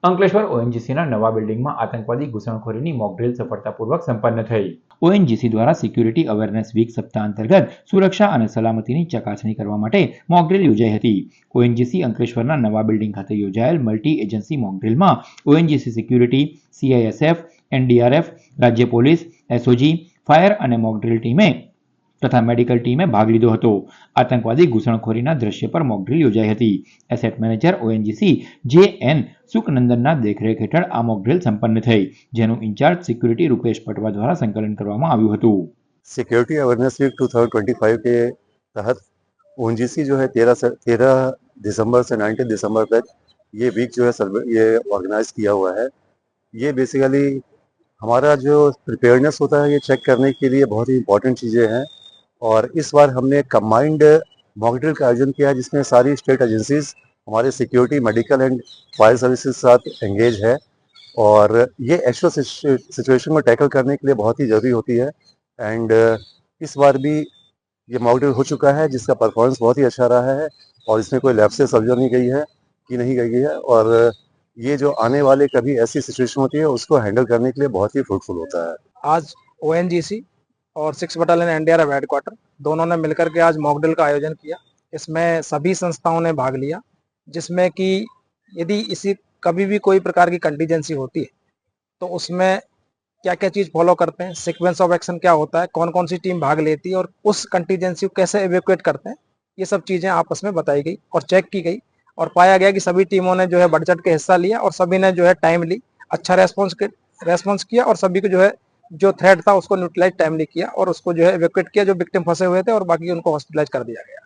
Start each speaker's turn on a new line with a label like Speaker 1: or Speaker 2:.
Speaker 1: અંકલેશ્વર ઓએનજીસીના નવા બિલ્ડિંગમાં આતંકવાદી ઘૂસણખોરીની મોકડ્રીલ સફળતાપૂર્વક સંપન્ન થઈ. ઓએનજીસી દ્વારા સિક્યુરિટી અવેરનેસ વીક સપ્તાહ અંતર્ગત સુરક્ષા અને સલામતીની ચકાસણી કરવા માટે મોકડ્રીલ યોજાઈ હતી. ઓએનજીસી અંકલેશ્વરના નવા બિલ્ડિંગ ખાતે યોજાયેલ મલ્ટી એજન્સી મોકડ્રીલમાં ઓએનજીસી સિક્યુરિટી, સીઆઈએસએફ, એનડીઆરએફ, રાજ્ય પોલીસ, એસઓજી, ફાયર અને મોકડ્રીલ ટીમે તથા મેડિકલ ટીમે ભાગ લીધો હતો. આતંકવાદી ઘૂસણખોરીના દ્રશ્ય પર મોકડ્રીલ યોજાઈ હતી. Asset manager ONGC J N. સુકનંદનના દેખરેખ હેઠળ આ મોકડ્રીલ સંપન્ન થઈ, જેનું ઇન્ચાર્જ સિક્યુરિટી રૂપેશ પટવા દ્વારા संकलन કરવામાં આવ્યું હતું.
Speaker 2: सिक्योरिटी अवेयरनेस वीक 2025 के तहत ओएनजीसी जो है 13 दिसंबर से 19 दिसंबर तक ये वीक जो है ये ऑर्गेनाइज किया हुआ है। ये बेसिकली हमारा जो प्रिपेयरनेस होता है ये चेक करने के लिए बहुत ही इम्पोर्टेंट चीज़ें हैं। और इस बार हमने कंबाइंड मॉक ड्रिल का आयोजन किया है जिसमें सारी स्टेट एजेंसीज हमारे security, medical and fire services के साथ एंगेज है। और ये एक्चुअल सिचुएशन को टैकल करने के लिए बहुत ही ज़रूरी होती है। एंड इस बार भी ये मॉक ड्रिल हो चुका है जिसका परफॉर्मेंस बहुत ही अच्छा रहा है और इसमें कोई लैप्सेस ऑब्जर्व नहीं गई है कि नहीं गई है। और ये जो आने वाले कभी ऐसी सिचुएशन होती है उसको हैंडल करने के लिए बहुत ही फ्रूटफुल होता है।
Speaker 3: आज ओएनजीसी और 6 बटालियन एनडीआरएफ हेडक्वार्टर दोनों ने मिलकर के आज मॉक ड्रिल का आयोजन किया। इसमें सभी संस्थाओं ने भाग लिया, जिसमें कि यदि इसी कभी भी कोई प्रकार की कंटीजेंसी होती है तो उसमें क्या क्या चीज़ फॉलो करते हैं, सीक्वेंस ऑफ एक्शन क्या होता है, कौन कौन सी टीम भाग लेती है और उस कंटीजेंसी को कैसे एवेक्यूएट करते हैं, ये सब चीज़ें आपस में बताई गई और चेक की गई। और पाया गया कि सभी टीमों ने जो है बढ़ चढ़ के हिस्सा लिया और सभी ने जो है टाइमली अच्छा रेस्पॉन्स किया और सभी को जो है जो थ्रेट था उसको न्यूट्रलाइज टाइमली किया और उसको जो है एवेक्यूएट किया, जो विक्टिम फंसे हुए थे, और बाकी उनको हॉस्पिटलाइज कर दिया गया।